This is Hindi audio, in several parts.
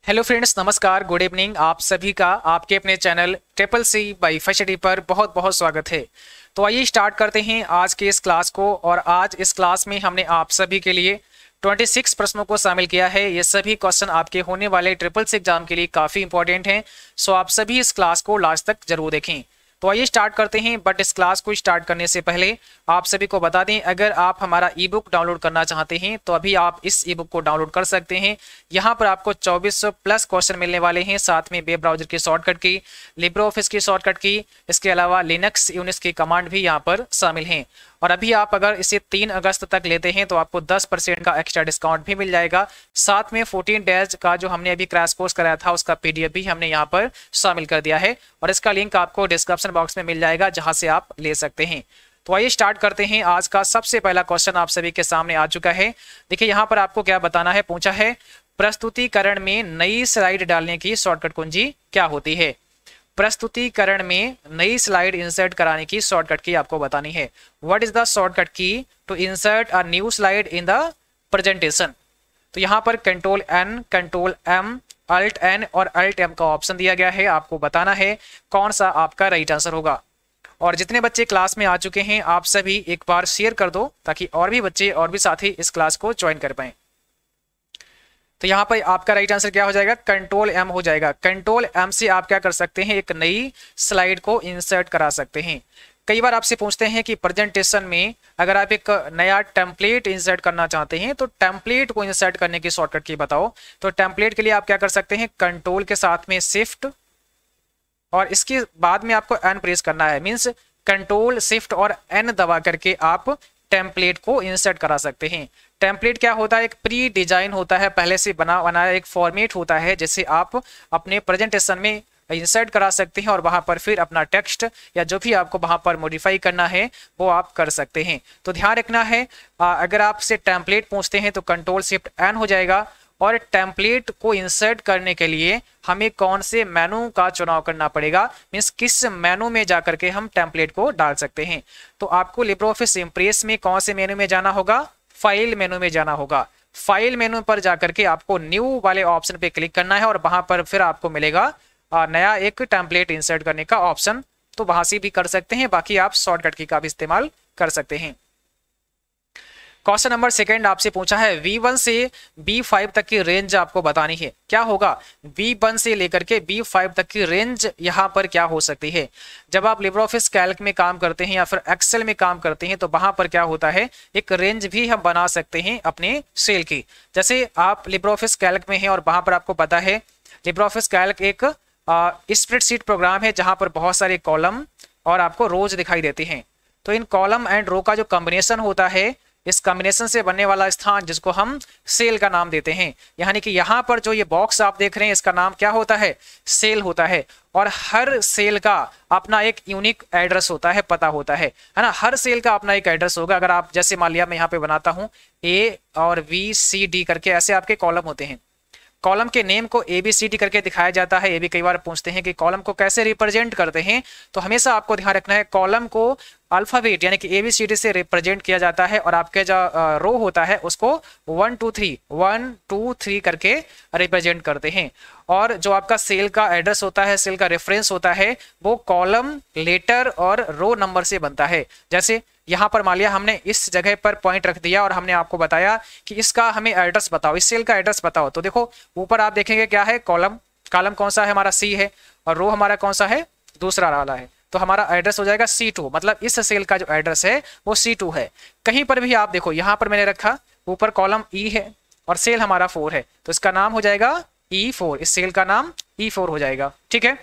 हेलो फ्रेंड्स, नमस्कार, गुड इवनिंग। आप सभी का आपके अपने channel triple C by facility पर बहुत बहुत स्वागत है। तो आइए स्टार्ट करते हैं आज के इस क्लास को। और आज इस क्लास में हमने आप सभी के लिए 26 प्रश्नों को शामिल किया है। ये सभी क्वेश्चन आपके होने वाले ट्रिपल सी एग्जाम के लिए काफ़ी इंपॉर्टेंट हैं। सो आप सभी इस क्लास को लास्ट तक जरूर देखें। तो आइए स्टार्ट करते हैं। बट इस क्लास को स्टार्ट करने से पहले आप सभी को बता दें, अगर आप हमारा ई बुक डाउनलोड करना चाहते हैं तो अभी आप इस ई बुक को डाउनलोड कर सकते हैं। यहाँ पर आपको 2400 प्लस क्वेश्चन मिलने वाले हैं, साथ में वेब ब्राउजर की शॉर्टकट की, लिब्रे ऑफिस की शॉर्टकट की, इसके अलावा लिनक्स यूनिक्स की कमांड भी यहाँ पर शामिल हैं। और अभी आप अगर इसे 3 अगस्त तक लेते हैं तो आपको 10% का एक्स्ट्रा डिस्काउंट भी मिल जाएगा। साथ में 14 डेज का जो हमने अभी क्रैश कोर्स कराया था उसका पीडीएफ भी हमने यहाँ पर शामिल कर दिया है और इसका लिंक आपको डिस्क्रिप्शन बॉक्स में मिल जाएगा, जहां से आप ले सकते हैं। तो आइए स्टार्ट करते हैं। आज का सबसे पहला क्वेश्चन आप सभी के सामने आ चुका है। देखिए यहाँ पर आपको क्या बताना है, पूछा है प्रस्तुतिकरण में नई स्लाइड डालने की शॉर्टकट कुंजी क्या होती है। प्रस्तुतिकरण में नई स्लाइड इंसर्ट कराने की शॉर्टकट की आपको बतानी है। What is the shortcut key to insert a new slide in the presentation. तो यहाँ पर control N, control M, alt N और अल्ट एम का ऑप्शन दिया गया है। आपको बताना है कौन सा आपका राइट आंसर होगा। और जितने बच्चे क्लास में आ चुके हैं आप सभी एक बार शेयर कर दो ताकि और भी बच्चे और भी साथी इस क्लास को ज्वाइन कर पाए। तो यहाँ पर आपका राइट आंसर क्या हो जाएगा, कंट्रोल एम हो जाएगा। कंट्रोल एम से आप क्या कर सकते हैं, एक नई स्लाइड को इंसर्ट करा सकते हैं। कई बार आपसे पूछते हैं कि प्रेजेंटेशन में अगर आप एक नया टेम्पलेट इंसर्ट करना चाहते हैं तो टेम्पलेट को इंसर्ट करने की शॉर्टकट की बताओ। तो टेम्पलेट के लिए आप क्या कर सकते हैं, कंट्रोल के साथ में शिफ्ट और इसके बाद में आपको एन प्रेस करना है। मींस कंट्रोल शिफ्ट और एन दबा करके आप टेम्पलेट को इंसर्ट करा सकते हैं। टेम्पलेट क्या होता है, एक प्री डिजाइन होता है, पहले से बना बनाया एक फॉर्मेट होता है जिसे आप अपने प्रेजेंटेशन में इंसर्ट करा सकते हैं और वहां पर फिर अपना टेक्स्ट या जो भी आपको वहां पर मॉडिफाई करना है वो आप कर सकते हैं। तो ध्यान रखना है, अगर आपसे टेम्पलेट पूछते हैं तो कंट्रोल शिफ्ट एन हो जाएगा। और टेम्पलेट को इंसर्ट करने के लिए हमें कौन से मेनू का चुनाव करना पड़ेगा, मीन्स किस मेनू में जाकर के हम टेम्पलेट को डाल सकते हैं। तो आपको लिब्रे ऑफिस इंप्रेस में कौन से मेनू में जाना होगा, फाइल मेनू में जाना होगा। फाइल मेनू पर जाकर के आपको न्यू वाले ऑप्शन पे क्लिक करना है और वहां पर फिर आपको मिलेगा नया एक टेम्पलेट इंसर्ट करने का ऑप्शन। तो वहां से भी कर सकते हैं, बाकी आप शॉर्टकट की का भी इस्तेमाल कर सकते हैं। क्वेश्चन नंबर सेकंड आपसे पूछा है V1 से B5 तक की रेंज आपको बतानी है। क्या होगा, V1 से लेकर के B5 तक की रेंज यहाँ पर क्या हो सकती है। जब आप लिब्रे ऑफिस कैल्क में काम करते हैं या फिर एक्सेल में काम करते हैं तो वहां पर क्या होता है, एक रेंज भी हम बना सकते हैं अपने सेल की। जैसे आप लिब्रे ऑफिस कैल्क में हैं और वहां पर आपको पता है लिब्रे ऑफिस कैल्क एक स्प्रेडशीट प्रोग्राम है जहां पर बहुत सारे कॉलम और आपको रोज दिखाई देते हैं। तो इन कॉलम एंड रो का जो कॉम्बिनेशन होता है, इस कॉम्बिनेशन से बनने वाला स्थान जिसको हम सेल का नाम देते हैं। यानी कि यहाँ पर जो ये बॉक्स आप देख रहे हैं इसका नाम क्या होता है, सेल होता है। और हर सेल का अपना एक यूनिक एड्रेस होता है, पता होता है ना। हर सेल का अपना एक एड्रेस होगा। अगर आप जैसे मान लिया मैं यहाँ पे बनाता हूँ A और VCD करके ऐसे आपके कॉलम होते हैं। कॉलम के नेम को ABCD करके दिखाया जाता है। ये भी कई बार पूछते हैं कि कॉलम को कैसे रिप्रेजेंट करते हैं। तो हमेशा आपको ध्यान रखना है कॉलम को अल्फाबेट यानी कि ABCD से रिप्रेजेंट किया जाता है और आपके जो रो होता है उसको 1 2 3 करके रिप्रेजेंट करते हैं। और जो आपका सेल का एड्रेस होता है, सेल का रेफरेंस होता है, वो कॉलम, लेटर और रो नंबर से बनता है। जैसे यहाँ पर मान लिया हमने इस जगह पर पॉइंट रख दिया और हमने आपको बताया कि इसका हमें एड्रेस बताओ, इस सेल का एड्रेस बताओ। तो देखो ऊपर आप देखेंगे क्या है, कॉलम, कॉलम कौन सा है हमारा C है और रो हमारा कौन सा है, दूसरा वाला है। तो हमारा एड्रेस हो जाएगा C2, मतलब इस सेल का जो एड्रेस है वो C2 है। कहीं पर भी आप देखो यहाँ पर मैंने रखा, ऊपर कॉलम E है और सेल हमारा 4 है, तो इसका नाम हो जाएगा E4, इस सेल का नाम E4 हो जाएगा। ठीक है,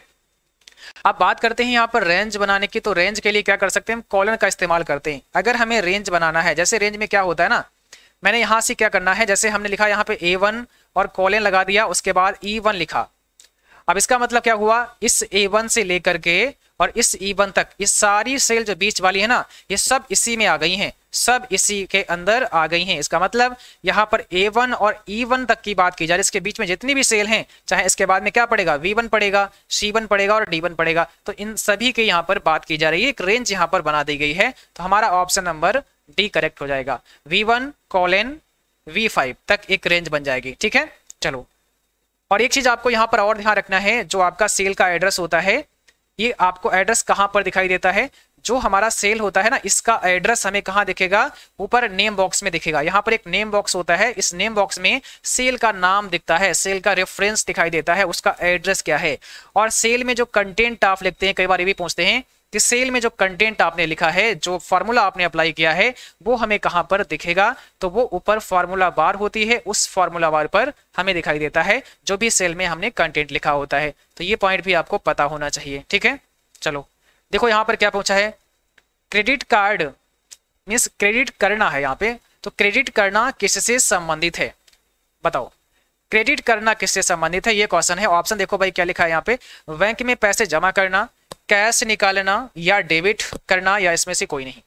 अब बात करते हैं यहाँ पर रेंज बनाने की। तो रेंज के लिए क्या कर सकते हैं, हम कॉलन का इस्तेमाल करते हैं। अगर हमें रेंज बनाना है, जैसे रेंज में क्या होता है ना, मैंने यहाँ से क्या करना है, जैसे हमने लिखा यहाँ पे A1 और कॉलन लगा दिया, उसके बाद E1 लिखा। अब इसका मतलब क्या हुआ, इस A1 से लेकर के और इस E1 तक ये सारी सेल जो बीच वाली है ना, ये सब इसी में आ गई हैं, सब इसी के अंदर आ गई हैं। इसका मतलब यहाँ पर A1 और E1 तक की बात की जा रही है। इसके बीच में जितनी भी सेल हैं, चाहे इसके बाद में क्या पड़ेगा, V1 पड़ेगा, C1 पड़ेगा और D1 पड़ेगा, तो इन सभी के यहाँ पर बात की जा रही है। एक रेंज यहाँ पर बना दी गई है। तो हमारा ऑप्शन नंबर D करेक्ट हो जाएगा। V1 कॉलन V5 तक एक रेंज बन जाएगी। ठीक है, चलो और एक चीज आपको यहाँ पर और ध्यान रखना है, जो आपका सेल का एड्रेस होता है, ये आपको एड्रेस कहाँ पर दिखाई देता है, जो हमारा सेल होता है ना, इसका एड्रेस हमें कहाँ दिखेगा, ऊपर नेम बॉक्स में दिखेगा। यहाँ पर एक नेम बॉक्स होता है, इस नेम बॉक्स में सेल का नाम दिखता है, सेल का रेफरेंस दिखाई देता है, उसका एड्रेस क्या है। और सेल में जो कंटेंट आप लिखते हैं, कई बार ये भी पूछते हैं कि सेल में जो कंटेंट आपने लिखा है, जो फॉर्मूला आपने अप्लाई किया है, वो हमें कहां पर दिखेगा, तो वो ऊपर फॉर्मूला बार होती है, उस फॉर्मूला बार पर हमें दिखाई देता है जो भी सेल में हमने कंटेंट लिखा होता है। तो ये पॉइंट भी आपको पता होना चाहिए, ठीक है। चलो देखो यहाँ पर क्या पूछा है, क्रेडिट कार्ड मीन्स क्रेडिट करना है यहाँ पे, तो क्रेडिट करना किससे संबंधित है, बताओ क्रेडिट करना किससे संबंधित है, ये क्वेश्चन है। ऑप्शन देखो भाई क्या लिखा है यहाँ पे, बैंक में पैसे जमा करना, कैश निकालना या डेबिट करना, या इसमें से कोई नहीं।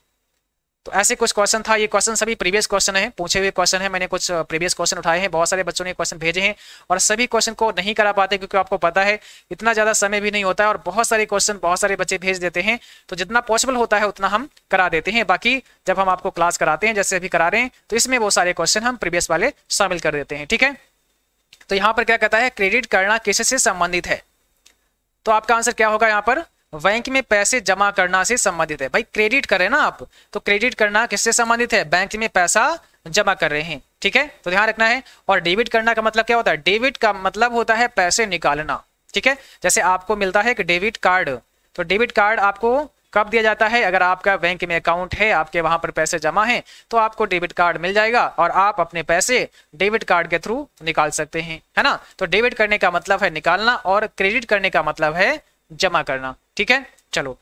तो ऐसे कुछ क्वेश्चन था, ये क्वेश्चन सभी प्रीवियस क्वेश्चन है, पूछे हुए क्वेश्चन है, मैंने कुछ प्रीवियस क्वेश्चन उठाए हैं, बहुत सारे बच्चों ने क्वेश्चन भेजे हैं और सभी क्वेश्चन को नहीं करा पाते क्योंकि आपको पता है इतना ज्यादा समय भी नहीं होता है और बहुत सारे क्वेश्चन बहुत सारे बच्चे भेज देते हैं, तो जितना पॉसिबल होता है उतना हम करा देते हैं। बाकी जब हम आपको क्लास कराते हैं, जैसे अभी करा रहे हैं, तो इसमें वो सारे क्वेश्चन हम प्रीवियस वाले शामिल कर देते हैं, ठीक है। तो यहाँ पर क्या कहता है, क्रेडिट करना किससे संबंधित है, तो आपका आंसर क्या होगा यहाँ पर, बैंक में पैसे जमा करना से संबंधित है। भाई क्रेडिट करें ना आप, तो क्रेडिट करना किससे संबंधित है, बैंक में पैसा जमा कर रहे हैं, ठीक है, तो ध्यान रखना है। और डेबिट करना का मतलब क्या होता है, डेबिट का मतलब होता है पैसे निकालना, ठीक है। जैसे आपको मिलता है कि डेबिट कार्ड, तो डेबिट कार्ड आपको कब दिया जाता है, अगर आपका बैंक में अकाउंट है, आपके वहां पर पैसे जमा हैं, तो आपको डेबिट कार्ड मिल जाएगा और आप अपने पैसे डेबिट कार्ड के थ्रू निकाल सकते हैं, है ना। तो डेबिट करने का मतलब है निकालना और क्रेडिट करने का मतलब है जमा करना, ठीक है। चलो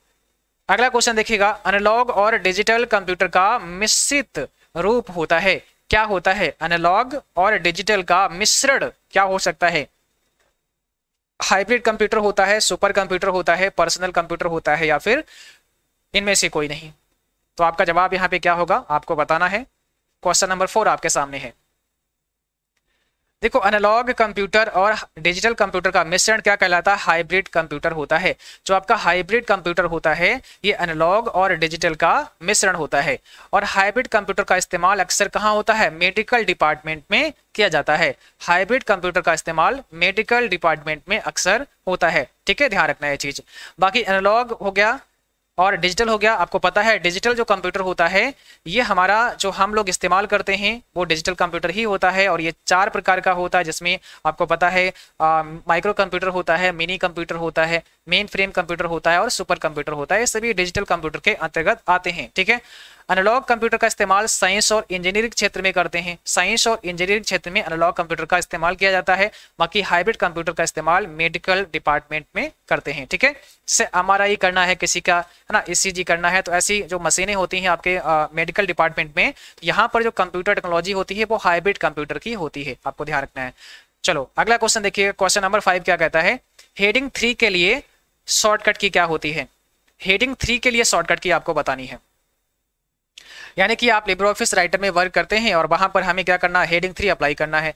अगला क्वेश्चन देखिएगा, एनालॉग और डिजिटल कंप्यूटर का मिश्रित रूप होता है, क्या होता है, एनालॉग और डिजिटल का मिश्रण क्या हो सकता है, हाइब्रिड कंप्यूटर होता है, सुपर कंप्यूटर होता है, पर्सनल कंप्यूटर होता है, या फिर इनमें से कोई नहीं। तो आपका जवाब यहाँ पे क्या होगा आपको बताना है। क्वेश्चन नंबर 4 आपके सामने है। देखो एनालॉग कंप्यूटर और डिजिटल कंप्यूटर का मिश्रण क्या कहलाता है, हाइब्रिड कंप्यूटर होता है। जो आपका हाइब्रिड कंप्यूटर होता है ये एनालॉग और डिजिटल का मिश्रण होता है। और हाइब्रिड कंप्यूटर का इस्तेमाल अक्सर कहाँ होता है, मेडिकल डिपार्टमेंट में किया जाता है। हाइब्रिड कंप्यूटर का इस्तेमाल मेडिकल डिपार्टमेंट में अक्सर होता है, ठीक है, ध्यान रखना है चीज। बाकी एनालॉग हो गया और डिजिटल हो गया। आपको पता है डिजिटल जो कंप्यूटर होता है ये हमारा जो हम लोग इस्तेमाल करते हैं वो डिजिटल कंप्यूटर ही होता है। और ये 4 प्रकार का होता है, जिसमें आपको पता है माइक्रो कंप्यूटर होता है, मिनी कंप्यूटर होता है, मेन फ्रेम कंप्यूटर होता है और सुपर कंप्यूटर होता है। ये सभी डिजिटल कंप्यूटर के अंतर्गत आते हैं, ठीक है। एनालॉग कंप्यूटर का इस्तेमाल साइंस और इंजीनियरिंग क्षेत्र में करते हैं। साइंस और इंजीनियरिंग क्षेत्र में एनालॉग कंप्यूटर का इस्तेमाल किया जाता है। बाकी हाइब्रिड कंप्यूटर का इस्तेमाल मेडिकल डिपार्टमेंट में करते हैं, ठीक है। जैसे MRI करना है किसी का, है ना, ECG करना है, तो ऐसी जो मशीनें होती हैं आपके मेडिकल डिपार्टमेंट में, तो यहाँ पर जो कंप्यूटर टेक्नोलॉजी होती है वो हाइब्रिड कंप्यूटर की होती है, आपको ध्यान रखना है। चलो अगला क्वेश्चन देखिए, क्वेश्चन नंबर 5 क्या कहता है, हेडिंग 3 के लिए शॉर्टकट की क्या होती है। हेडिंग 3 के लिए शॉर्टकट की आपको बतानी है। यानी कि आप लिब्रे ऑफिस राइटर में वर्क करते हैं और वहां पर हमें क्या करना है, हेडिंग 3 अप्लाई करना है,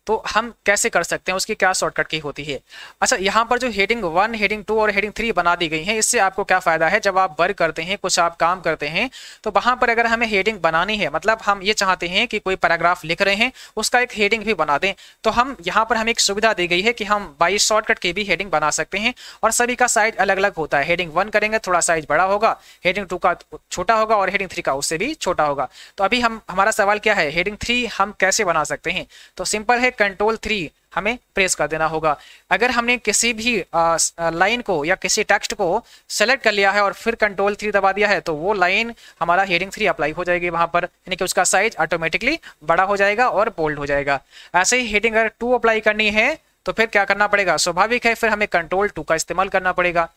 तो हम कैसे कर सकते हैं, उसकी क्या शॉर्टकट की होती है। अच्छा, यहाँ पर जो हेडिंग 1, हेडिंग 2 और हेडिंग 3 बना दी गई है, इससे आपको क्या फायदा है, जब आप वर्क करते हैं, कुछ आप काम करते हैं, तो वहां पर अगर हमें हेडिंग बनानी है, मतलब हम ये चाहते हैं कि कोई पैराग्राफ लिख रहे हैं उसका एक हेडिंग भी बना दें, तो हम यहाँ पर हमें एक सुविधा दी गई है कि हम बाई शॉर्टकट की भी हेडिंग बना सकते हैं। और सभी का साइज अलग अलग होता है, हेडिंग 1 करेंगे थोड़ा साइज बड़ा होगा, हेडिंग 2 का छोटा होगा और हेडिंग 3 का उससे भी छोटा होगा। तो अभी हमारा सवाल क्या है, हेडिंग 3 हम कैसे बना सकते हैं। तो सिंपल है, कंट्रोल 3 हमें प्रेस कर देना होगा। अगर हमने किसी भी लाइन को या किसी टेक्स्ट को सेलेक्ट कर लिया है और फिर कंट्रोल 3 दबा दिया है, तो वो लाइन हमारा हेडिंग 3 अप्लाई हो जाएगी वहां पर, यानी कि उसका साइज ऑटोमेटिकली बड़ा हो जाएगा और बोल्ड हो जाएगा। ऐसे ही हेडिंग अगर 2 अप्लाई करनी है तो फिर क्या करना पड़ेगा, स्वाभाविक है, फिर हमें कंट्रोल 2 का इस्तेमाल करना पड़ेगा।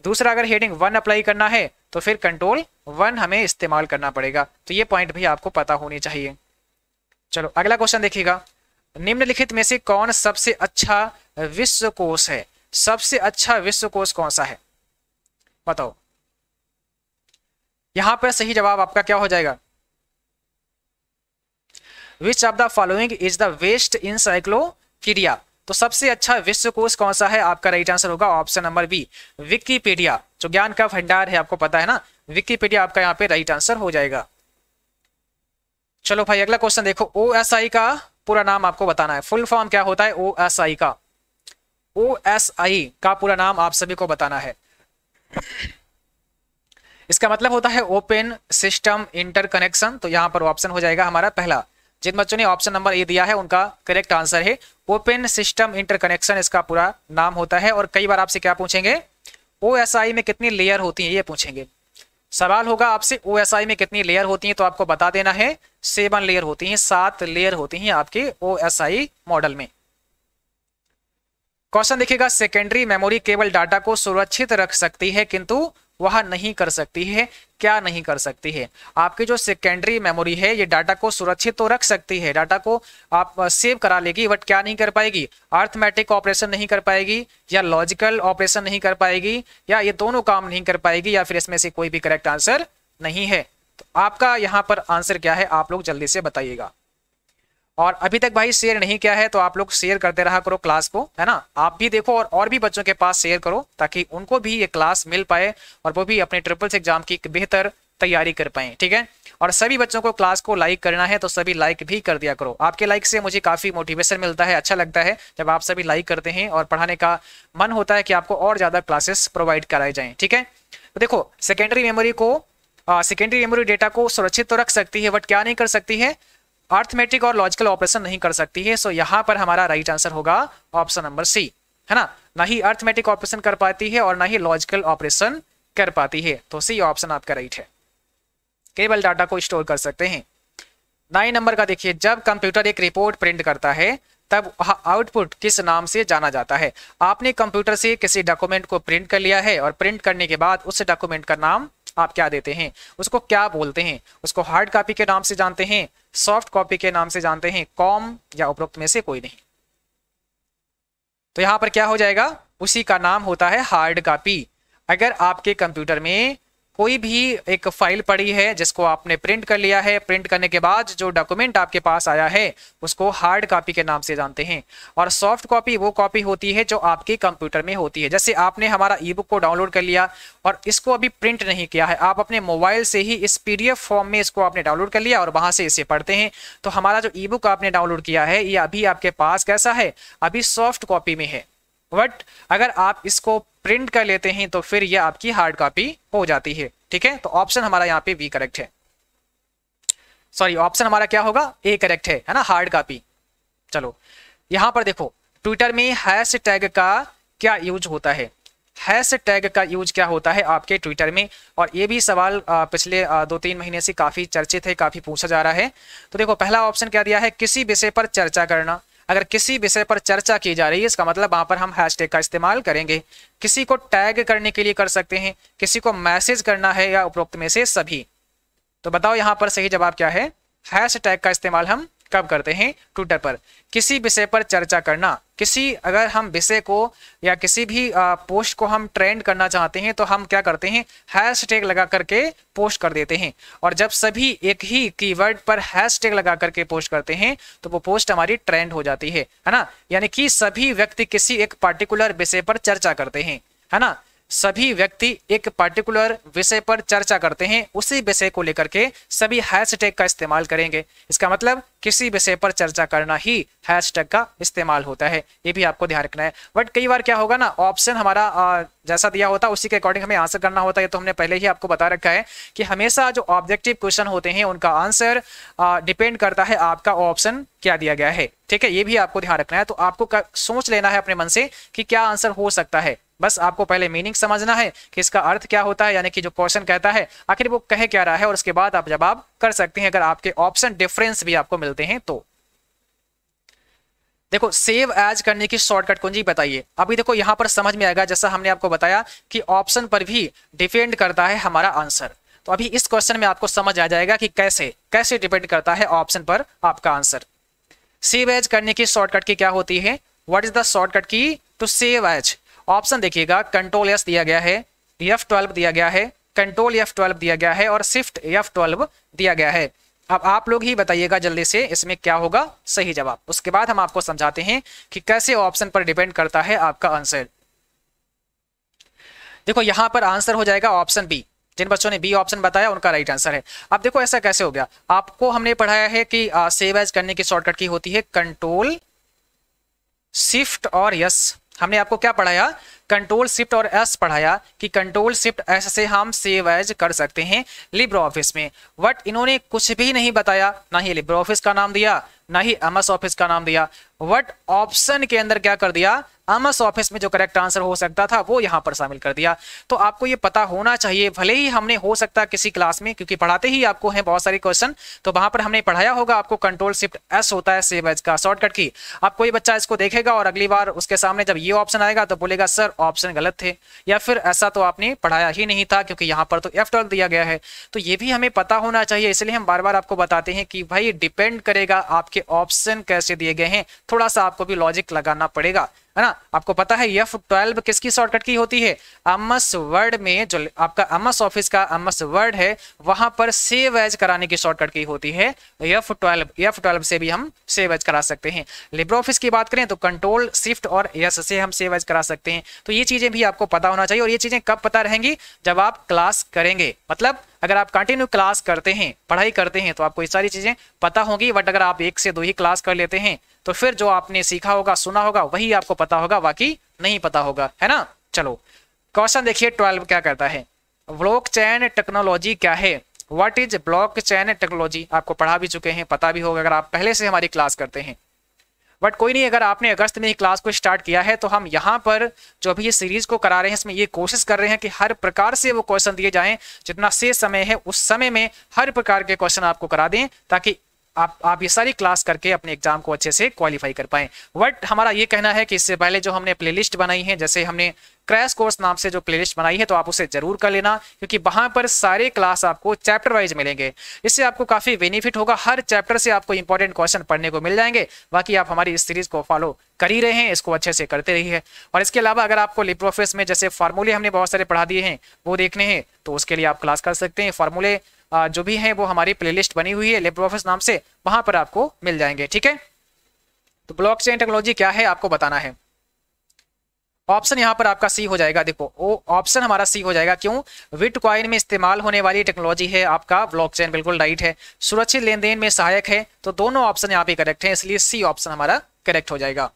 दूसरा, अगर हेडिंग 1 अप्लाई करना है तो फिर कंट्रोल 1 हमें इस्तेमाल करना पड़ेगा। तो ये पॉइंट भी आपको पता होनी चाहिए। चलो अगला क्वेश्चन देखिएगा, निम्नलिखित में से कौन सबसे अच्छा विश्वकोश है। सबसे अच्छा विश्वकोश कौन सा है, बताओ। यहां पर सही जवाब आपका क्या हो जाएगा, which of the following is the best encyclopedia. तो सबसे अच्छा विश्वकोश कौन सा है, आपका राइट आंसर होगा ऑप्शन नंबर बी, विकिपीडिया। जो ज्ञान का भंडार है, आपको पता है ना, विकिपीडिया आपका यहाँ पे राइट आंसर हो जाएगा। चलो भाई अगला क्वेश्चन देखो, OSI का पूरा नाम आपको बताना है, फुल फॉर्म क्या होता है OSI का। OSI का पूरा नाम आप सभी को बताना है। इसका मतलब होता है ओपन सिस्टम इंटरकनेक्शन। तो यहां पर ऑप्शन हो जाएगा हमारा पहला। जिन बच्चों ने ऑप्शन नंबर ए दिया है उनका करेक्ट आंसर है ओपन सिस्टम इंटरकनेक्शन, इसका पूरा नाम होता है। और कई बार आपसे क्या पूछेंगे, OSI में कितनी लेयर होती हैं, ये पूछेंगे। सवाल होगा आपसे OSI में कितनी लेयर होती हैं, तो आपको बता देना है 7 लेयर होती हैं, 7 लेयर होती हैं आपके OSI मॉडल में। क्वेश्चन देखिएगा, सेकेंडरी मेमोरी केवल डाटा को सुरक्षित रख सकती है किंतु वह नहीं कर सकती है। क्या नहीं कर सकती है? आपकी जो सेकेंडरी मेमोरी है ये डाटा को सुरक्षित तो रख सकती है, डाटा को आप सेव करा लेगी, बट क्या नहीं कर पाएगी? अर्थमेटिक ऑपरेशन नहीं कर पाएगी, या लॉजिकल ऑपरेशन नहीं कर पाएगी, या ये दोनों काम नहीं कर पाएगी, या फिर इसमें से कोई भी करेक्ट आंसर नहीं है। तो आपका यहाँ पर आंसर क्या है, आप लोग जल्दी से बताइएगा। और अभी तक भाई शेयर नहीं किया है तो आप लोग शेयर करते रहा करो क्लास को, है ना। आप भी देखो और भी बच्चों के पास शेयर करो ताकि उनको भी ये क्लास मिल पाए और वो भी अपने ट्रिपल्स एग्जाम की बेहतर तैयारी कर पाए, ठीक है। और सभी बच्चों को क्लास को लाइक करना है तो सभी लाइक भी कर दिया करो। आपके लाइक से मुझे काफी मोटिवेशन मिलता है, अच्छा लगता है जब आप सभी लाइक करते हैं और पढ़ाने का मन होता है कि आपको और ज्यादा क्लासेस प्रोवाइड कराए जाएं, ठीक है। तो देखो सेकेंडरी मेमोरी डेटा को सुरक्षित तो रख सकती है बट क्या नहीं कर सकती है? अर्थमेटिक और लॉजिकल ऑपरेशन नहीं कर सकती है। सो यहां पर हमारा राइट आंसर होगा ऑप्शन नंबर सी, है ना। ना ही अर्थमेटिक ऑपरेशन कर पाती है और ना ही लॉजिकल ऑपरेशन कर पाती है, तो सी ऑप्शन आपका राइट है। केवल डाटा को स्टोर कर सकते हैं। 9 नंबर का देखिए, जब कंप्यूटर एक रिपोर्ट प्रिंट करता है तब आउटपुट किस नाम से जाना जाता है? आपने कंप्यूटर से किसी डॉक्यूमेंट को प्रिंट कर लिया है और प्रिंट करने के बाद उस डॉक्यूमेंट का नाम आप क्या देते हैं, उसको क्या बोलते हैं? उसको हार्ड कॉपी के नाम से जानते हैं, सॉफ्ट कॉपी के नाम से जानते हैं, कॉम, या उपरोक्त में से कोई नहीं? तो यहां पर क्या हो जाएगा, उसी का नाम होता है हार्ड कॉपी। अगर आपके कंप्यूटर में कोई भी एक फाइल पड़ी है जिसको आपने प्रिंट कर लिया है, प्रिंट करने के बाद जो डॉक्यूमेंट आपके पास आया है उसको हार्ड कॉपी के नाम से जानते हैं। और सॉफ्ट कॉपी वो कॉपी होती है जो आपके कंप्यूटर में होती है। जैसे आपने हमारा ई बुक को डाउनलोड कर लिया और इसको अभी प्रिंट नहीं किया है, आप अपने मोबाइल से ही इस PDF फॉर्म में इसको आपने डाउनलोड कर लिया और वहां से इसे पढ़ते हैं। तो हमारा जो ई बुक आपने डाउनलोड किया है ये अभी आपके पास कैसा है, अभी सॉफ्ट कॉपी में है। बट अगर आप इसको प्रिंट कर लेते हैं तो फिर यह आपकी हार्ड कॉपी हो जाती है, ठीक है। तो ऑप्शन हमारा यहाँ पे बी करेक्ट है, सॉरी ऑप्शन हमारा क्या होगा, ए करेक्ट है ना, हार्ड कॉपी। चलो यहां पर देखो, ट्विटर में हैश टैग का क्या यूज होता है? हैश टैग का यूज क्या होता है आपके ट्विटर में? और ये भी सवाल पिछले 2-3 महीने से काफी चर्चित है, काफी पूछा जा रहा है। तो देखो पहला ऑप्शन क्या दिया है, किसी विषय पर चर्चा करना। अगर किसी विषय पर चर्चा की जा रही है इसका मतलब वहां पर हम हैशटैग का इस्तेमाल करेंगे। किसी को टैग करने के लिए कर सकते हैं, किसी को मैसेज करना है, या उपरोक्त में से सभी। तो बताओ यहां पर सही जवाब क्या है? हैशटैग का इस्तेमाल हम कब करते हैं? ट्विटर पर। किसी विषय पर चर्चा करना, किसी अगर हम विषय को या किसी भी पोस्ट को हम ट्रेंड करना चाहते हैं तो हम क्या करते हैं, हैशटैग लगा करके पोस्ट कर देते हैं। और जब सभी एक ही कीवर्ड पर हैशटैग लगा करके पोस्ट करते हैं तो वो पोस्ट हमारी ट्रेंड हो जाती है ना। यानी कि सभी व्यक्ति किसी एक पार्टिकुलर विषय पर चर्चा करते हैं, है ना। सभी व्यक्ति एक पर्टिकुलर विषय पर चर्चा करते हैं, उसी विषय को लेकर के सभी हैशटैग का इस्तेमाल करेंगे। इसका मतलब किसी विषय पर चर्चा करना ही हैशटैग का इस्तेमाल होता है, ये भी आपको ध्यान रखना है। बट कई बार क्या होगा ना, ऑप्शन हमारा जैसा दिया होता है उसी के अकॉर्डिंग हमें आंसर करना होता है। तो हमने पहले ही आपको बता रखा है कि हमेशा जो ऑब्जेक्टिव क्वेश्चन होते हैं उनका आंसर डिपेंड करता है आपका ऑप्शन क्या दिया गया है, ठीक है। ये भी आपको ध्यान रखना है। तो आपको सोच लेना है अपने मन से कि क्या आंसर हो सकता है। बस आपको पहले मीनिंग समझना है कि इसका अर्थ क्या होता है, यानी कि जो क्वेश्चन कहता है आखिर वो कह क्या रहा है, और उसके बाद आप जवाब कर सकते हैं अगर आपके ऑप्शन डिफरेंस भी आपको मिलते हैं तो। देखो सेव एज करने की शॉर्टकट कुंजी बताइए। अभी देखो यहां पर समझ में आएगा, जैसा हमने आपको बताया कि ऑप्शन पर भी डिपेंड करता है हमारा आंसर। तो अभी इस क्वेश्चन में आपको समझ आ जाएगा कि कैसे कैसे डिपेंड करता है ऑप्शन पर आपका आंसर। सेव एज करने की शॉर्टकट की क्या होती है? What is the shortcut key to save as? Option देखिएगा, कंट्रोल एस दिया गया है, F12 दिया गया है, कंट्रोल F12 दिया गया है और शिफ्ट F12 दिया गया है। अब आप लोग ही बताइएगा जल्दी से इसमें क्या होगा सही जवाब। उसके बाद हम आपको समझाते हैं कि कैसे ऑप्शन पर डिपेंड करता है आपका आंसर। देखो यहां पर आंसर हो जाएगा ऑप्शन बी। जिन बच्चों ने बी ऑप्शन बताया उनका राइट आंसर है। अब देखो ऐसा कैसे हो गया, आपको हमने पढ़ाया है कि सेव एज करने की शॉर्टकट की होती है कंट्रोल शिफ्ट और यस, हमने आपको क्या पढ़ाया, कंट्रोल शिफ्ट और एस पढ़ाया कि कंट्रोल शिफ्ट एस से हम सेव एज कर सकते हैं लिब्रे ऑफिस में। बट इन्होंने कुछ भी नहीं बताया, ना ही लिब्रे ऑफिस का नाम दिया, ना ही एमएस ऑफिस का नाम दिया। बट ऑप्शन के अंदर क्या कर दिया, एमएस ऑफिस में जो करेक्ट आंसर हो सकता था वो यहां पर शामिल कर दिया। तो आपको ये पता होना चाहिए, भले ही हमने हो सकता है किसी क्लास में, क्योंकि पढ़ाते ही आपको हैं बहुत सारे क्वेश्चन, तो वहां पर हमने पढ़ाया होगा आपको कंट्रोल शिफ्ट एस होता है सेव एज का शॉर्टकट की। अब कोई बच्चा इसको देखेगा और अगली बार उसके सामने जब ये ऑप्शन आएगा तो बोलेगा सर ऑप्शन गलत थे, या फिर ऐसा तो आपने पढ़ाया ही नहीं था क्योंकि यहाँ पर तो F12 दिया गया है। तो ये भी हमें पता होना चाहिए, इसलिए हम बार बार आपको बताते हैं कि भाई डिपेंड करेगा आपके ऑप्शन कैसे दिए गए हैं, थोड़ा सा आपको भी लॉजिक लगाना पड़ेगा, है ना। आपको पता है F12 किसकी शॉर्टकट की होती है, एमएस वर्ड में जो आपका एमएस ऑफिस का एमएस वर्ड है वहां पर सेव एज कराने की शॉर्टकट की होती है F12 से भी हम सेव एज करा सकते हैं। लिब्रे ऑफिस की बात करें तो कंट्रोल शिफ्ट और एस से हम सेव एज करा सकते हैं। तो ये चीजें भी आपको पता होना चाहिए, और ये चीजें कब पता रहेंगी, जब आप क्लास करेंगे। मतलब अगर आप कंटिन्यू क्लास करते हैं, पढ़ाई करते हैं, तो आपको ये सारी चीजें पता होंगी। बट अगर आप 1 से 2 ही क्लास कर लेते हैं तो फिर जो आपने सीखा होगा, सुना होगा, वही आपको पता होगा, बाकी नहीं पता होगा, है ना। चलो क्वेश्चन देखिए 12 क्या कहता है, ब्लॉकचेन टेक्नोलॉजी क्या है, व्हाट इज ब्लॉकचेन टेक्नोलॉजी। आपको पढ़ा भी चुके हैं, पता भी होगा अगर आप पहले से हमारी क्लास करते हैं। बट कोई नहीं, अगर आपने अगस्त में ही क्लास को स्टार्ट किया है तो हम यहाँ पर जो अभी ये सीरीज को करा रहे हैं इसमें ये कोशिश कर रहे हैं कि हर प्रकार से वो क्वेश्चन दिए जाएं, जितना से समय है उस समय में हर प्रकार के क्वेश्चन आपको करा दें, ताकि आप ये सारी क्लास करके अपने एग्जाम को अच्छे से क्वालिफाई कर पाएं। बट हमारा ये कहना है कि इससे पहले जो हमने प्लेलिस्ट बनाई है, जैसे हमने क्रैश कोर्स नाम से जो प्लेलिस्ट बनाई है, तो आप उसे जरूर कर लेना, क्योंकि वहां पर सारे क्लास आपको चैप्टर वाइज मिलेंगे। इससे आपको काफी बेनिफिट होगा, हर चैप्टर से आपको इंपॉर्टेंट क्वेश्चन पढ़ने को मिल जाएंगे। बाकी आप हमारी इस सीरीज को फॉलो कर ही रहे हैं, इसको अच्छे से करते रहिए। और इसके अलावा अगर आपको लिब्रे ऑफिस में जैसे फार्मूले हमने बहुत सारे पढ़ा दिए हैं वो देखने हैं, तो उसके लिए आप क्लास कर सकते हैं। फार्मूले जो भी हैं वो हमारी प्लेलिस्ट बनी हुई है लिब्रे ऑफिस नाम से, वहां पर आपको मिल जाएंगे, ठीक है। तो ब्लॉकचेन टेक्नोलॉजी क्या है आपको बताना है। ऑप्शन यहां पर आपका सी हो जाएगा, देखो वो ऑप्शन हमारा सी हो जाएगा। क्यों, बिटकॉइन में इस्तेमाल होने वाली टेक्नोलॉजी है आपका ब्लॉकचेन, बिल्कुल राइट है। सुरक्षित लेन देन में सहायक है, तो दोनों ऑप्शन यहाँ पे करेक्ट है, इसलिए सी ऑप्शन हमारा करेक्ट हो जाएगा।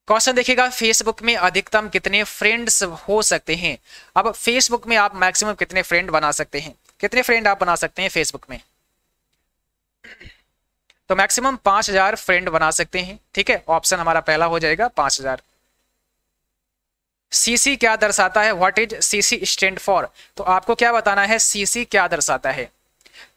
क्वेश्चन देखिएगा, फेसबुक में अधिकतम कितने फ्रेंड्स हो सकते हैं। अब फेसबुक में आप मैक्सिमम कितने फ्रेंड बना सकते हैं, कितने फ्रेंड आप बना सकते हैं फेसबुक में, तो मैक्सिमम 5000 फ्रेंड बना सकते हैं, ठीक है। ऑप्शन हमारा पहला हो जाएगा 5000। सीसी क्या दर्शाता है, what is CC stand for, तो आपको क्या बताना है सीसी क्या दर्शाता है।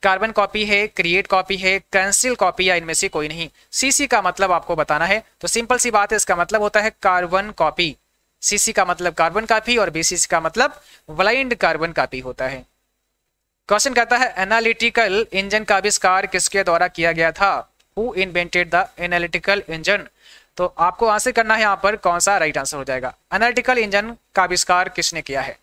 कार्बन कॉपी है, क्रिएट कॉपी है, कैंसिल कॉपी, या इनमें से कोई नहीं। सीसी का मतलब आपको बताना है, तो सिंपल सी बात है, इसका मतलब होता है कार्बन कॉपी। सीसी का मतलब कार्बन कॉपी और बीसीसी का मतलब ब्लाइंड कार्बन कॉपी होता है। क्वेश्चन कहता है एनालिटिकल इंजन का आविष्कार किसके द्वारा किया गया था, who invented the analytical engine. तो आपको आंसर करना है यहाँ पर कौन सा राइट आंसर हो जाएगा, एनालिटिकल इंजन का आविष्कार किसने किया है।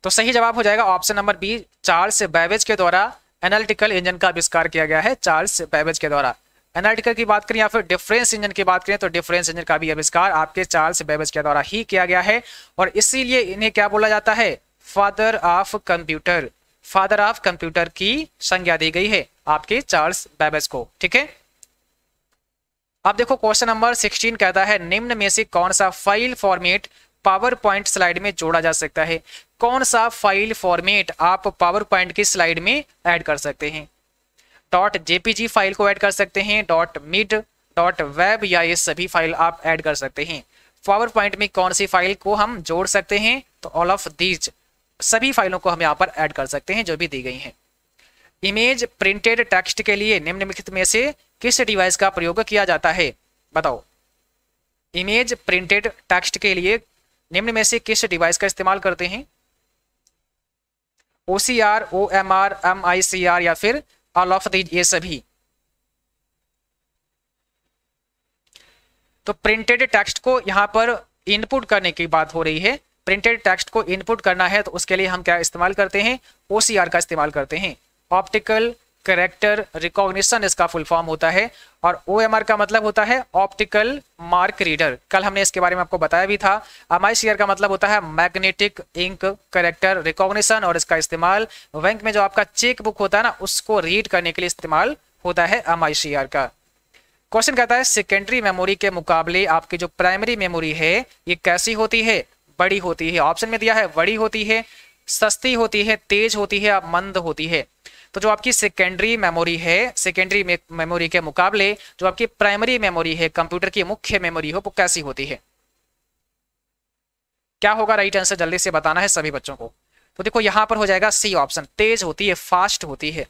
तो सही जवाब हो जाएगा option number B, Charles Babbage के द्वारा एनालिटिकल इंजन का आविष्कार किया गया है, चार्ल्स बेबेज के द्वारा। एनालिटिकल की बात करें या फिर डिफरेंस इंजन की बात करें, तो डिफरेंस इंजन का भी आविष्कार आपके चार्ल्स बेबेज के द्वारा ही किया गया है, और इसीलिए इन्हें क्या बोला जाता है, father of computer. Father of computer की संज्ञा दी गई है आपके चार्ल्स बेबेज को, ठीक है। अब देखो क्वेश्चन नंबर 16 कहता है निम्न में से कौन सा file format power point slide में जोड़ा जा सकता है। कौन सा फाइल फॉर्मेट आप पावर पॉइंट की स्लाइड में ऐड कर सकते हैं। .jpg फाइल को ऐड कर सकते हैं, .mid, .web, या ये सभी फाइल आप ऐड कर सकते हैं। पावर पॉइंट में कौन सी फाइल को हम जोड़ सकते हैं, तो ऑल ऑफ दीज, सभी फाइलों को हम यहाँ पर ऐड कर सकते हैं जो भी दी गई हैं। इमेज प्रिंटेड टेक्स्ट के लिए निम्नलिखित में से किस डिवाइस का प्रयोग किया जाता है, बताओ। इमेज प्रिंटेड टेक्स्ट के लिए निम्न में से किस डिवाइस का इस्तेमाल करते हैं, OCR, OMR, MICR, या फिर ऑल ऑफ दीज, ये सभी। तो प्रिंटेड टेक्स्ट को यहां पर इनपुट करने की बात हो रही है। प्रिंटेड टेक्स्ट को इनपुट करना है तो उसके लिए हम क्या इस्तेमाल करते हैं, OCR का इस्तेमाल करते हैं, ऑप्टिकल कैरेक्टर रिकॉग्निशन इसका फुल फॉर्म होता है, और OMR का मतलब होता है ऑप्टिकल मार्क रीडर। कल हमने इसके बारे में आपको बताया भी था। MICR का मतलब होता है मैग्नेटिक इंक कैरेक्टर रिकॉग्निशन, और इसका इस्तेमाल बैंक में जो आपका चेक बुक होता है ना, उसको रीड करने के लिए इस्तेमाल होता है MICR का। क्वेश्चन कहता है सेकेंडरी मेमोरी के मुकाबले आपकी जो प्राइमरी मेमोरी है ये कैसी होती है, बड़ी होती है। ऑप्शन में दिया है बड़ी होती है, सस्ती होती है, तेज होती है या मंद होती है। तो जो आपकी सेकेंडरी मेमोरी है, सेकेंडरी मेमोरी के मुकाबले जो आपकी प्राइमरी मेमोरी है, कंप्यूटर की मुख्य मेमोरी हो, वो कैसी होती है। क्या होगा राइट आंसर, जल्दी से बताना है सभी बच्चों को। तो देखो यहां पर हो जाएगा सी ऑप्शन, तेज होती है, फास्ट होती है।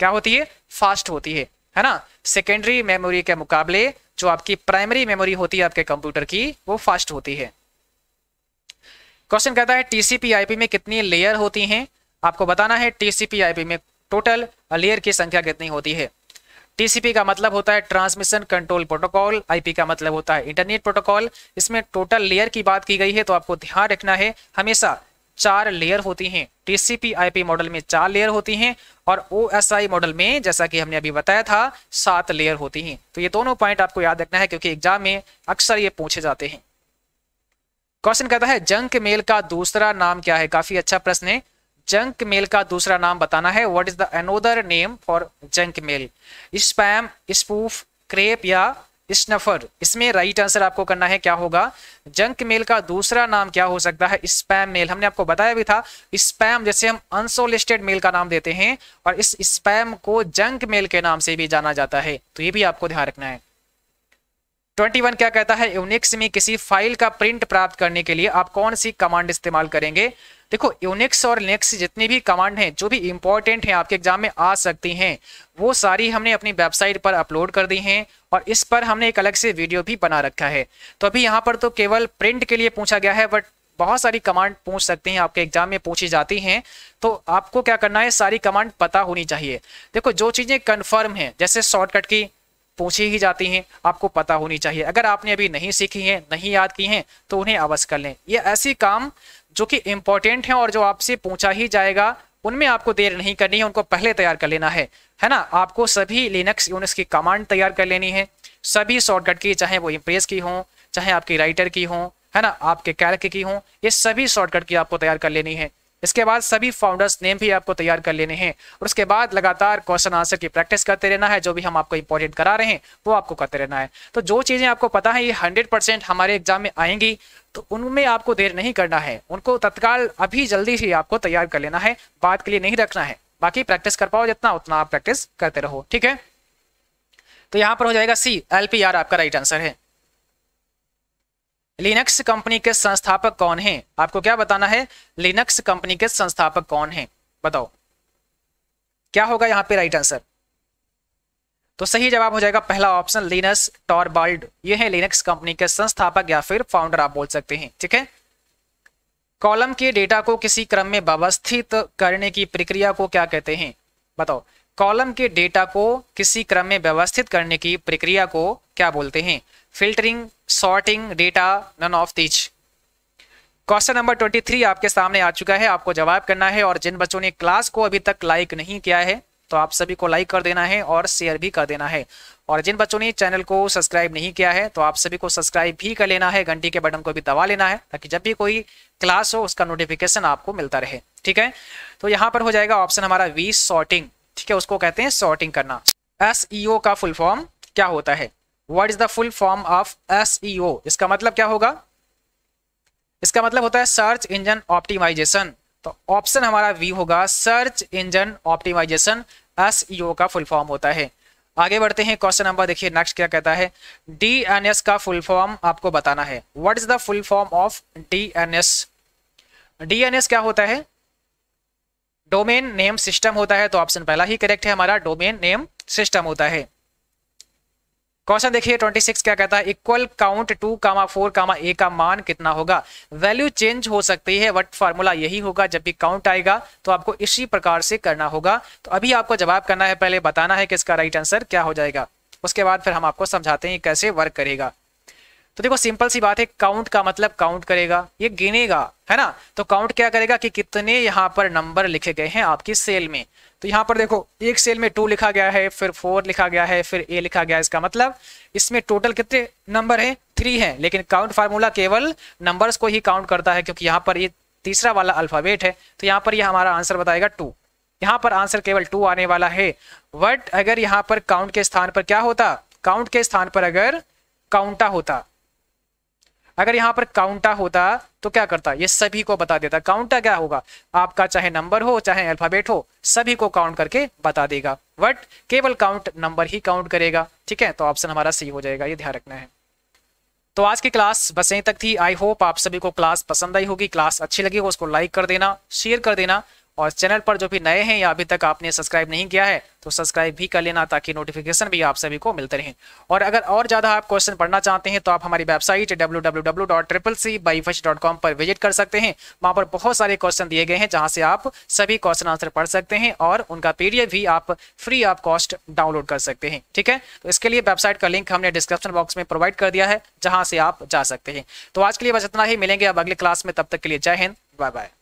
क्या होती है, फास्ट होती है ना। सेकेंडरी मेमोरी के मुकाबले जो आपकी प्राइमरी मेमोरी होती है आपके कंप्यूटर की, वो फास्ट होती है। क्वेश्चन कहता है टीसीपी आईपी में कितनी लेयर होती हैं। आपको बताना है टीसीपी आईपी में टोटल लेयर की संख्या कितनी होती है। टीसीपी का मतलब होता है ट्रांसमिशन कंट्रोल प्रोटोकॉल, आईपी का मतलब होता है इंटरनेट प्रोटोकॉल। इसमें टोटल लेयर की बात की गई है, तो आपको ध्यान रखना है हमेशा 4 लेयर होती हैं। टीसीपी आईपी मॉडल में 4 लेयर होती हैं और ओएसआई मॉडल में जैसा कि हमने अभी बताया था 7 लेयर होती हैं। तो ये दोनों पॉइंट आपको याद रखना है क्योंकि एग्जाम में अक्सर ये पूछे जाते हैं। क्वेश्चन कहता है जंक मेल का दूसरा नाम क्या है। काफी अच्छा प्रश्न है। जंक मेल का दूसरा नाम बताना है। What is the another name for junk mail. Spam, spoof, crepe या स्नफर। इसमें राइट आंसर आपको करना है क्या होगा, जंक मेल का दूसरा नाम क्या हो सकता है। स्पैम मेल, हमने आपको बताया भी था। स्पैम जैसे हम अनसोलिसिटेड मेल का नाम देते हैं और इस स्पैम को जंक मेल के नाम से भी जाना जाता है, तो ये भी आपको ध्यान रखना है। 21 क्या कहता है यूनिक्स में किसी फाइल का प्रिंट प्राप्त करने के लिए आप कौन सी कमांड इस्तेमाल करेंगे। देखो यूनिक्स और लिनक्स जितनी भी कमांड हैं जो भी इंपॉर्टेंट हैं आपके एग्जाम में आ सकती हैं, वो सारी हमने अपनी वेबसाइट पर अपलोड कर दी हैं और इस पर हमने एक अलग से वीडियो भी बना रखा है। तो अभी यहाँ पर तो केवल प्रिंट के लिए पूछा गया है, बट बहुत सारी कमांड पूछ सकती हैं, आपके एग्जाम में पूछी जाती हैं। तो आपको क्या करना है, सारी कमांड पता होनी चाहिए। देखो जो चीजें कन्फर्म हैं जैसे शॉर्टकट की पूछी ही जाती हैं, आपको पता होनी चाहिए। अगर आपने अभी नहीं सीखी हैं, नहीं याद की हैं, तो उन्हें अवश्य कर लें। ये ऐसी काम जो कि इंपॉर्टेंट है और जो आपसे पूछा ही जाएगा, उनमें आपको देर नहीं करनी है, उनको पहले तैयार कर लेना है ना। आपको सभी लिनक्स यूनिक्स की कमांड तैयार कर लेनी है, सभी शॉर्टकट की, चाहे वो इम्प्रेस की हो, चाहे आपकी राइटर की हो, है ना, आपके कैल्क की हो, ये सभी शॉर्टकट की आपको तैयार कर लेनी है। इसके बाद सभी फाउंडर्स नेम भी आपको तैयार कर लेने हैं और उसके बाद लगातार क्वेश्चन आंसर की प्रैक्टिस करते रहना है। जो भी हम आपको इंपॉर्टेंट करा रहे हैं वो आपको करते रहना है। तो जो चीजें आपको पता है ये 100% हमारे एग्जाम में आएंगी, तो उनमें आपको देर नहीं करना है, उनको तत्काल अभी जल्दी से आपको तैयार कर लेना है, बात के लिए नहीं रखना है। बाकी प्रैक्टिस कर पाओ जितना, उतना आप प्रैक्टिस करते रहो, ठीक है। तो यहां पर हो जाएगा सी, LPR आपका राइट आंसर है। लिनक्स कंपनी के संस्थापक कौन हैं। आपको क्या बताना है, लिनक्स कंपनी के संस्थापक कौन हैं, बताओ क्या होगा यहां पे राइट आंसर। तो सही जवाब हो जाएगा पहला ऑप्शन, लिनस टॉरबाल्ड। ये है लिनक्स कंपनी के संस्थापक या फिर फाउंडर आप बोल सकते हैं, ठीक है। कॉलम के डेटा को किसी क्रम में व्यवस्थित करने की प्रक्रिया को क्या कहते हैं, बताओ। कॉलम के डेटा को किसी क्रम में व्यवस्थित करने की प्रक्रिया को क्या बोलते हैं। Filtering, sorting, data, none of these. Question number 23 आपके सामने आ चुका है, आपको जवाब करना है। और जिन बच्चों ने क्लास को अभी तक लाइक नहीं किया है तो आप सभी को लाइक कर देना है और शेयर भी कर देना है। और जिन बच्चों ने चैनल को सब्सक्राइब नहीं किया है तो आप सभी को सब्सक्राइब भी कर लेना है, घंटी के बटन को भी दबा लेना है ताकि जब भी कोई क्लास हो उसका नोटिफिकेशन आपको मिलता रहे, ठीक है। तो यहाँ पर हो जाएगा ऑप्शन हमारा वी, सॉर्टिंग, ठीक है, उसको कहते हैं सॉर्टिंग करना। SEO का फुल फॉर्म क्या होता है। What is the full form of SEO। इसका मतलब क्या होगा, इसका मतलब होता है सर्च इंजन ऑप्टिमाइजेशन। तो ऑप्शन हमारा वी होगा, सर्च इंजन ऑप्टिमाइजेशन SEO का फुल फॉर्म होता है। आगे बढ़ते हैं, क्वेश्चन नंबर देखिए नेक्स्ट क्या कहता है। DNS का फुल फॉर्म आपको बताना है। What is the full form of DNS। DNS क्या होता है, डोमेन नेम सिस्टम होता है। तो ऑप्शन पहला ही करेक्ट है हमारा, डोमेन नेम सिस्टम होता है। क्वेश्चन देखिए 26 क्या कहता है, इक्वल काउंट 2, 4, A का मान कितना होगा। वैल्यू चेंज हो सकती है बट फार्मूला यही होगा, जब भी काउंट आएगा तो आपको इसी प्रकार से करना होगा। तो अभी आपको जवाब करना है, पहले बताना है कि इसका राइट आंसर क्या हो जाएगा, उसके बाद फिर हम आपको समझाते हैं कैसे वर्क करेगा। तो देखो सिंपल सी बात है, काउंट का मतलब काउंट करेगा, ये गिनेगा, है ना। तो काउंट क्या करेगा कि कितने यहाँ पर नंबर लिखे गए हैं आपकी सेल में। तो यहाँ पर देखो एक सेल में 2 लिखा गया है, फिर 4 लिखा गया है, फिर A लिखा गया है। इसका मतलब इसमें टोटल कितने नंबर है, 3 है। लेकिन काउंट फार्मूला केवल नंबर्स को ही काउंट करता है क्योंकि यहाँ पर ये तीसरा वाला अल्फाबेट है। तो यहाँ पर ये हमारा आंसर बताएगा 2। यहाँ पर आंसर केवल 2 आने वाला है। बट अगर यहाँ पर काउंट के स्थान पर क्या होता, काउंट के स्थान पर अगर काउंटा होता, अगर यहां पर काउंटा होता तो क्या करता, ये सभी को बता देता। काउंटा क्या होगा, आपका चाहे नंबर हो चाहे अल्फाबेट हो, सभी को काउंट करके बता देगा, बट केवल काउंट नंबर ही काउंट करेगा। ठीक है, तो ऑप्शन हमारा सी हो जाएगा, ये ध्यान रखना है। तो आज की क्लास बस यहीं तक थी। आई होप आप सभी को क्लास पसंद आई होगी। क्लास अच्छी लगी हो उसको लाइक कर देना, शेयर कर देना, और चैनल पर जो भी नए हैं या अभी तक आपने सब्सक्राइब नहीं किया है तो सब्सक्राइब भी कर लेना, ताकि नोटिफिकेशन भी आप सभी को मिलते रहें। और अगर और ज़्यादा आप क्वेश्चन पढ़ना चाहते हैं तो आप हमारी वेबसाइट www.cccbyfirst.com पर विजिट कर सकते हैं। वहाँ पर बहुत सारे क्वेश्चन दिए गए हैं जहाँ से आप सभी क्वेश्चन आंसर पढ़ सकते हैं और उनका पीडीएफ भी आप फ्री ऑफ कॉस्ट डाउनलोड कर सकते हैं। ठीक है, तो इसके लिए वेबसाइट का लिंक हमने डिस्क्रिप्शन बॉक्स में प्रोवाइड कर दिया है, जहाँ से आप जा सकते हैं। तो आज के लिए बस इतना ही, मिलेंगे अब अगली क्लास में, तब तक के लिए जय हिंद, बाय बाय।